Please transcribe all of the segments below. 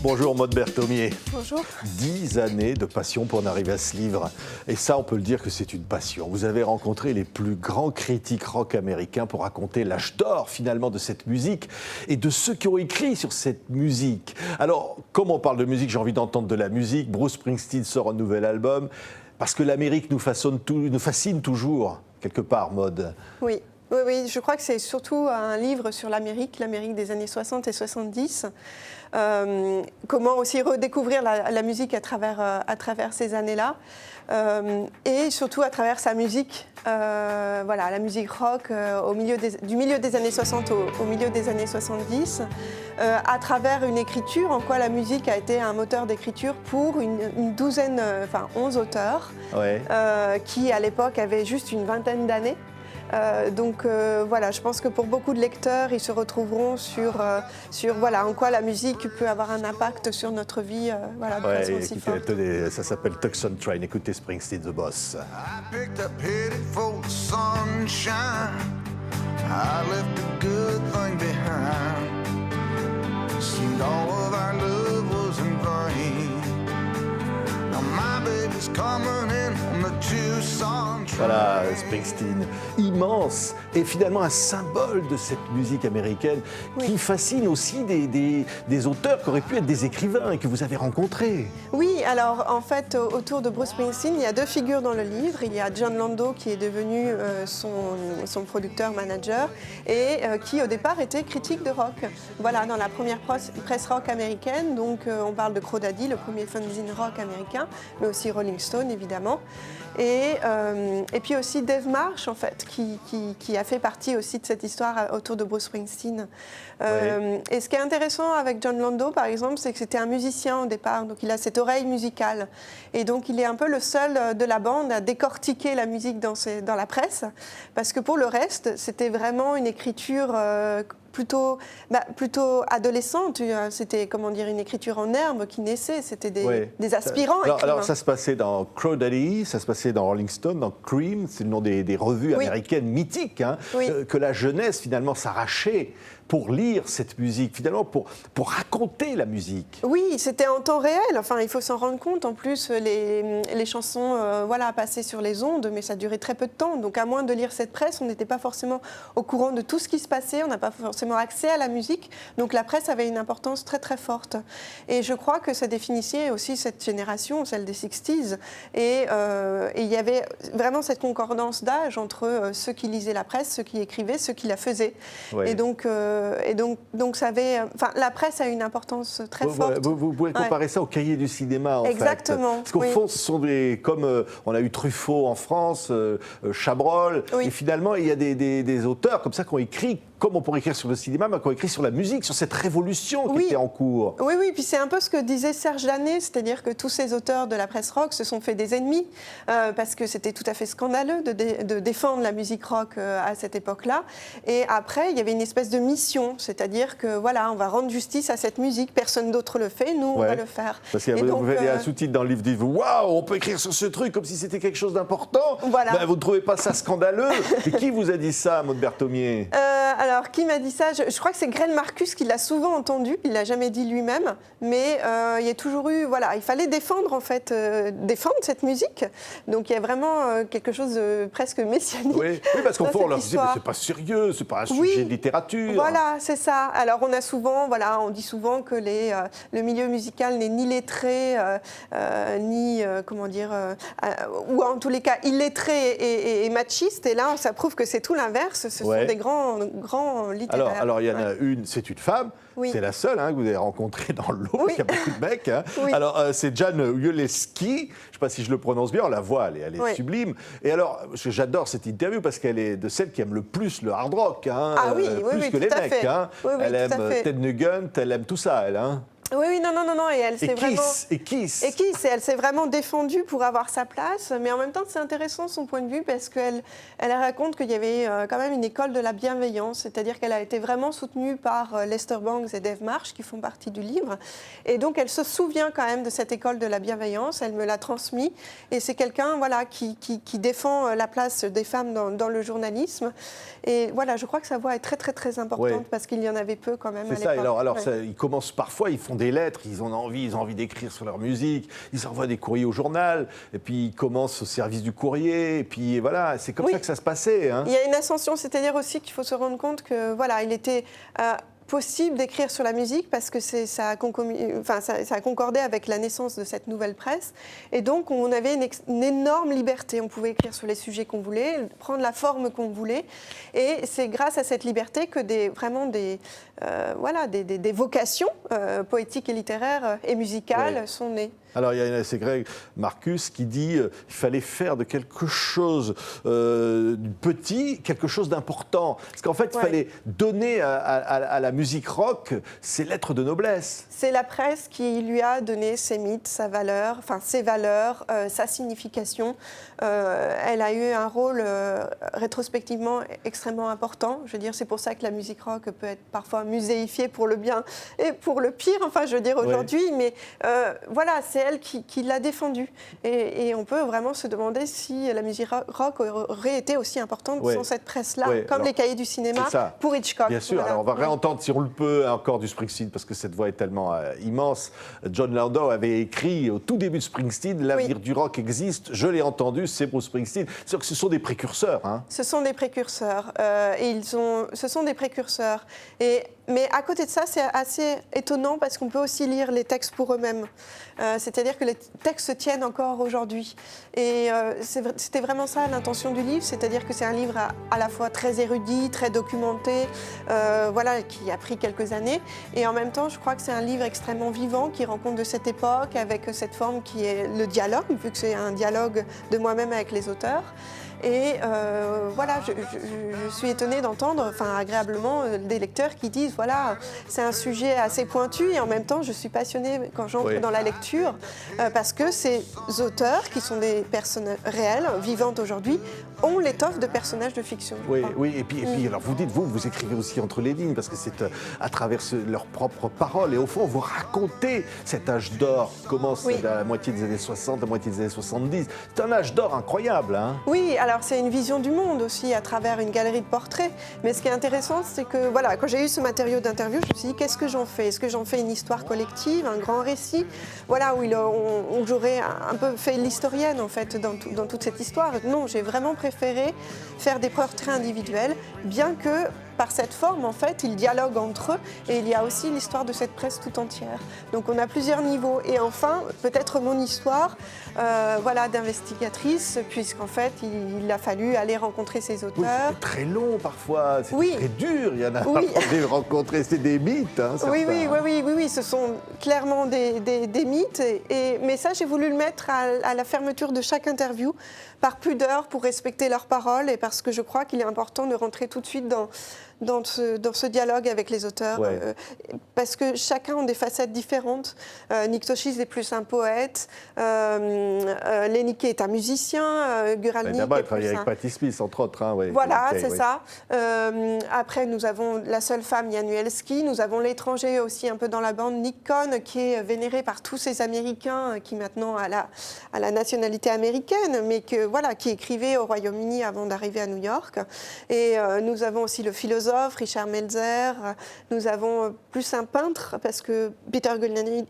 Bonjour Maude Berthomier. Bonjour. 10 années de passion pour en arriver à ce livre. Et ça, on peut le dire que c'est une passion. Vous avez rencontré les plus grands critiques rock américains pour raconter l'âge d'or finalement de cette musique et de ceux qui ont écrit sur cette musique. Alors, comme on parle de musique, j'ai envie d'entendre de la musique. Bruce Springsteen sort un nouvel album parce que l'Amérique nous fascine toujours, quelque part, Maude. Oui. Oui, je crois que c'est surtout un livre sur l'Amérique des années 60 et 70. Comment aussi redécouvrir la musique à travers ces années-là. Et surtout à travers sa musique, la musique rock du milieu des années 60 au milieu des années 70, à travers une écriture, en quoi la musique a été un moteur d'écriture pour une douzaine, 11 auteurs, ouais. Qui à l'époque avaient juste une vingtaine d'années. Je pense que pour beaucoup de lecteurs, ils se retrouveront sur en quoi la musique peut avoir un impact sur notre vie de façon aussi forte. Tenez, ça s'appelle Tucson Train. Écoutez Springsteen, The Boss. I picked up headed for the sunshine. I left a good thing behind. Seemed all of our love was in vain. Now my baby's coming in on the Tucson Train. Voilà, Springsteen, immense et finalement un symbole de cette musique américaine, oui, qui fascine aussi des auteurs qui auraient pu être des écrivains et que vous avez rencontrés. Oui, alors en fait, autour de Bruce Springsteen, il y a deux figures dans le livre. Il y a Jon Landau qui est devenu son producteur-manager et qui au départ était critique de rock. Voilà, dans la première presse rock américaine, donc on parle de Crawdaddy, le premier fanzine rock américain, mais aussi Rolling Stone évidemment. Et puis aussi Dave Marsh, en fait, qui a fait partie aussi de cette histoire autour de Bruce Springsteen. Ouais. Et ce qui est intéressant avec Jon Landau, par exemple, c'est que c'était un musicien au départ, donc il a cette oreille musicale. Et donc il est un peu le seul de la bande à décortiquer la musique dans la presse, parce que pour le reste, c'était vraiment une écriture plutôt adolescente. C'était, une écriture en herbe qui naissait. C'était des aspirants. Alors, ça se passait dans Crawdaddy, ça se passait dans Rolling Stone, dans Cream, c'est le nom des revues américaines mythiques, que la jeunesse, finalement, s'arrachait pour lire cette musique, finalement, pour raconter la musique. Oui, c'était en temps réel. Enfin, il faut s'en rendre compte. En plus, les chansons passaient sur les ondes, mais ça durait très peu de temps. Donc, à moins de lire cette presse, on n'était pas forcément au courant de tout ce qui se passait. On n'a pas forcément accès à la musique. Donc, la presse avait une importance très, très forte. Et je crois que ça définissait aussi cette génération, celle des 60s. Et il y avait vraiment cette concordance d'âge entre ceux qui lisaient la presse, ceux qui écrivaient, ceux qui la faisaient. Oui. Et donc ça avait, la presse a une importance très forte. Vous pouvez comparer ça au cahier du cinéma, en Exactement, fait. Parce qu'au fond, ce sont comme on a eu Truffaut en France, Chabrol, et finalement, il y a des auteurs comme ça qui ont écrit, comme on pourrait écrire sur le cinéma, mais qui ont écrit sur la musique, sur cette révolution qui était en cours. Oui, puis c'est un peu ce que disait Serge Lannay, c'est-à-dire que tous ces auteurs de la presse rock se sont fait des ennemis, parce que c'était tout à fait scandaleux de défendre la musique rock à cette époque-là. Et après, il y avait une espèce de mission, c'est-à-dire que on va rendre justice à cette musique, personne d'autre le fait, nous on va le faire. Parce qu'il y a un sous-titre dans le livre, dit waouh, on peut écrire sur ce truc comme si c'était quelque chose d'important. Voilà. Vous ne trouvez pas ça scandaleux? Et qui vous a dit ça, Maude Berthomier? Alors, qui m'a dit ça? Je crois que c'est Grel Marcus qui l'a souvent entendu, il ne l'a jamais dit lui-même, mais il y a toujours eu, il fallait défendre cette musique. Donc il y a vraiment quelque chose de presque messianique. Oui, parce qu'au fond, on leur disait, mais c'est pas sérieux, c'est pas un sujet de littérature. Voilà, c'est ça. Alors on dit souvent que le milieu musical n'est ni lettré, ni, ou en tous les cas illettré et machiste, et là ça prouve que c'est tout l'inverse, ce sont des grands littéraires. Alors il y en a une, c'est une femme, c'est la seule que vous avez rencontrée dans l'eau, il y a beaucoup de mecs. Alors c'est Jan Uleski, je ne sais pas si je le prononce bien, on la voit, elle est sublime. Et alors, j'adore cette interview parce qu'elle est de celles qui aiment le plus le hard rock, plus que les mecs. Elle aime Ted Nugent, elle aime tout ça, elle. Oui, non, et elle s'est vraiment... Et Kiss. Et elle s'est vraiment défendue pour avoir sa place, mais en même temps, c'est intéressant son point de vue parce qu'elle raconte qu'il y avait quand même une école de la bienveillance, c'est-à-dire qu'elle a été vraiment soutenue par Lester Bangs et Dave Marsh, qui font partie du livre, et donc elle se souvient quand même de cette école de la bienveillance, elle me l'a transmis, et c'est quelqu'un qui défend la place des femmes dans le journalisme, et je crois que sa voix est très, très, très importante parce qu'il y en avait peu quand même à l'époque. C'est ça, alors ils commencent parfois, ils font des lettres, ils ont envie d'écrire sur leur musique, ils envoient des courriers au journal, et puis ils commencent au service du courrier, et puis voilà, c'est comme ça que ça se passait. Hein. Il y a une ascension, c'est-à-dire aussi qu'il faut se rendre compte que voilà, il était possible d'écrire sur la musique parce que ça a concordé avec la naissance de cette nouvelle presse. Et donc, on avait une énorme liberté. On pouvait écrire sur les sujets qu'on voulait, prendre la forme qu'on voulait. Et c'est grâce à cette liberté que des vocations poétiques et littéraires et musicales sont nées. Alors, c'est Greg Marcus qui dit qu'il fallait faire de quelque chose de petit, quelque chose d'important. Parce qu'en fait, il fallait donner à la musique rock ses lettres de noblesse. C'est la presse qui lui a donné ses mythes, ses valeurs, sa signification. Elle a eu un rôle rétrospectivement extrêmement important. Je veux dire, c'est pour ça que la musique rock peut être parfois muséifiée pour le bien et pour le pire, aujourd'hui. Mais voilà, c'est elle qui l'a défendue. Et on peut vraiment se demander si la musique rock aurait été aussi importante sans cette presse-là, comme les cahiers du cinéma pour Hitchcock. Bien sûr, alors on va réentendre, si on le peut, encore du Springsteen, parce que cette voix est tellement immense. John Landau avait écrit au tout début de Springsteen, l'avenir du rock existe, je l'ai entendu, c'est Bruce Springsteen. C'est-à-dire que ce sont des précurseurs. Hein. Ce sont des précurseurs. Ce sont des précurseurs. Mais à côté de ça, c'est assez étonnant parce qu'on peut aussi lire les textes pour eux-mêmes. C'est-à-dire que les textes se tiennent encore aujourd'hui. Et c'était vraiment ça l'intention du livre, c'est-à-dire que c'est un livre à la fois très érudit, très documenté, qui a pris quelques années. Et en même temps, je crois que c'est un livre extrêmement vivant qui rend compte de cette époque avec cette forme qui est le dialogue, vu que c'est un dialogue de moi-même avec les auteurs. Et je suis étonnée d'entendre, agréablement, des lecteurs qui disent, c'est un sujet assez pointu et en même temps, je suis passionnée quand j'entre dans la lecture parce que ces auteurs, qui sont des personnes réelles, vivantes aujourd'hui, ont l'étoffe de personnages de fiction. Oui, et puis alors vous dites, vous écrivez aussi entre les lignes parce que c'est à travers leurs propres paroles et au fond, vous racontez cet âge d'or qui commence à la moitié des années 60, à la moitié des années 70. C'est un âge d'or incroyable. Hein. Oui, alors c'est une vision du monde aussi à travers une galerie de portraits. Mais ce qui est intéressant, c'est que quand j'ai eu ce matériau d'interview, je me suis dit, qu'est-ce que j'en fais ? Est-ce que j'en fais une histoire collective, un grand récit ? Où j'aurais un peu fait l'historienne en fait dans toute cette histoire. Non, j'ai vraiment préféré faire des portraits individuels, bien que par cette forme, en fait, ils dialoguent entre eux et il y a aussi l'histoire de cette presse tout entière. Donc on a plusieurs niveaux. Et enfin, peut-être mon histoire d'investigatrice, puisqu'en fait, il a fallu aller rencontrer ces auteurs. C'est très long parfois, c'est très dur. Il y en a pas de rencontrer, c'est des mythes. Hein, oui, ce sont clairement des mythes. Mais ça, j'ai voulu le mettre à la fermeture de chaque interview, par pudeur, pour respecter leurs paroles et parce que je crois qu'il est important de rentrer tout de suite dans ce dialogue avec les auteurs, parce que chacun a des facettes différentes. Nick Toshis est plus un poète, Lenike est un musicien, Guralnik d'abord, il est travaille plus avec Patti Smith, entre autres. Hein, ça. Après, nous avons la seule femme, Januelski. Nous avons l'étranger aussi un peu dans la bande, Nick Cohn, qui est vénéré par tous ces Américains qui maintenant a la nationalité américaine, mais qui écrivait au Royaume-Uni avant d'arriver à New York. Et nous avons aussi le philosophe Richard Meltzer. Nous avons plus un peintre parce que Peter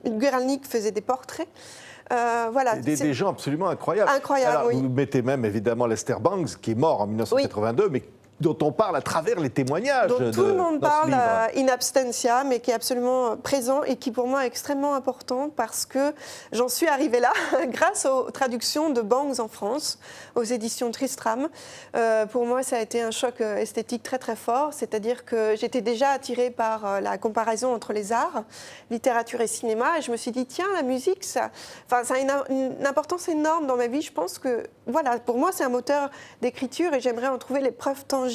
Guralnik faisait des portraits. Des gens absolument incroyables. Alors, vous mettez même évidemment Lester Bangs qui est mort en 1982, mais dont on parle à travers les témoignages. Dont tout le monde parle in absentia, mais qui est absolument présent et qui pour moi est extrêmement important parce que j'en suis arrivée là grâce aux traductions de Bangs en France, aux éditions Tristram. Pour moi, ça a été un choc esthétique très très fort, c'est-à-dire que j'étais déjà attirée par la comparaison entre les arts, littérature et cinéma, et je me suis dit, tiens, la musique, ça a une importance énorme dans ma vie. Je pense que, pour moi, c'est un moteur d'écriture et j'aimerais en trouver les preuves tangibles.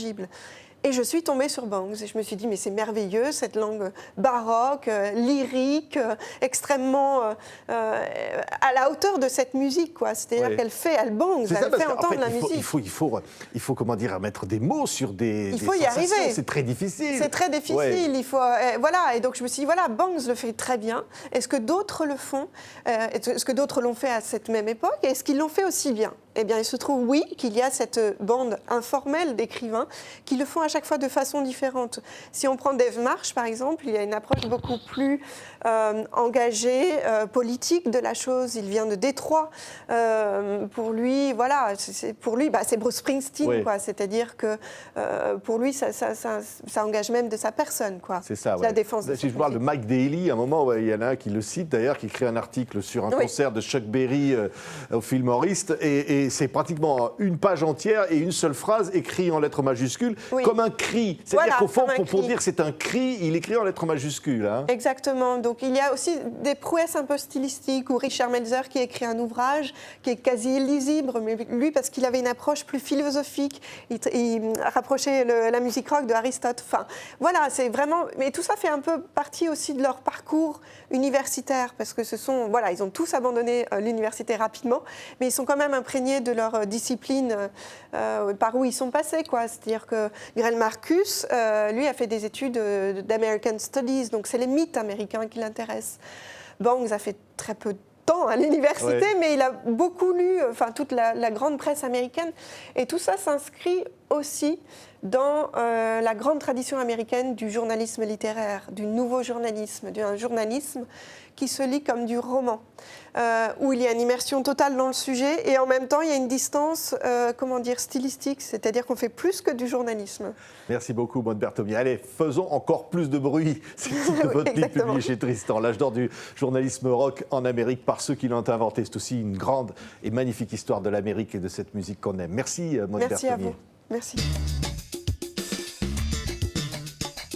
Et je suis tombée sur Bangs et je me suis dit, mais c'est merveilleux, cette langue baroque, lyrique, extrêmement à la hauteur de cette musique, quoi. C'est-à-dire qu'elle Bangs, elle fait entendre la musique. Il faut comment dire, mettre des mots sur des Il faut y arriver. C'est très difficile. C'est très difficile. Il faut, et donc je me suis dit, Bangs le fait très bien. Est-ce que d'autres le font ? Est-ce que d'autres l'ont fait à cette même époque ? Et est-ce qu'ils l'ont fait aussi bien ? Eh bien, il se trouve, oui, qu'il y a cette bande informelle d'écrivains qui le font à chaque fois de façon différente. Si on prend Dave Marsh, par exemple, il y a une approche beaucoup plus engagée, politique de la chose. Il vient de Détroit. Pour lui, voilà, c'est Bruce Springsteen, Oui. quoi. C'est-à-dire que pour lui, ça engage même de sa personne, quoi. C'est ça, La défense de Si son je parle de principe. Mike Daly, à un moment, il y en a un qui le cite d'ailleurs, qui écrit un article sur un Oui. concert de Chuck Berry au Fillmoreist, et c'est pratiquement une page entière et une seule phrase écrite en lettres majuscules, Oui. comme un cri. C'est-à-dire Voilà, qu'au fond, comme un pour cri. dire que c'est un cri, il écrit en lettres majuscules. Hein. Exactement. Donc il y a aussi des prouesses un peu stylistiques, ou Richard Melzer qui écrit un ouvrage qui est quasi illisible, mais lui parce qu'il avait une approche plus philosophique, il rapprochait la musique rock de Aristote. Enfin, voilà, c'est vraiment. Mais tout ça fait un peu partie aussi de leur parcours universitaire, parce que ils ont tous abandonné l'université rapidement, mais ils sont quand même imprégnés de leur discipline par où ils sont passés, quoi. C'est-à-dire que Grell Marcus, lui, a fait des études d'American Studies, donc c'est les mythes américains qui l'intéressent. Bangs a fait très peu de temps à l'université, Ouais. mais il a beaucoup lu, toute la grande presse américaine, et tout ça s'inscrit aussi dans la grande tradition américaine du journalisme littéraire, du nouveau journalisme, d'un journalisme qui se lit comme du roman, où il y a une immersion totale dans le sujet et en même temps il y a une distance, stylistique, c'est-à-dire qu'on fait plus que du journalisme. Merci beaucoup, Maude Berthomier. Allez, faisons encore plus de bruit. C'est le titre de votre livre Exactement. publié chez Tristan, L'âge d'or du journalisme rock en Amérique par ceux qui l'ont inventé. C'est aussi une grande et magnifique histoire de l'Amérique et de cette musique qu'on aime. Merci, Maude Merci Berthomier. à vous. Merci.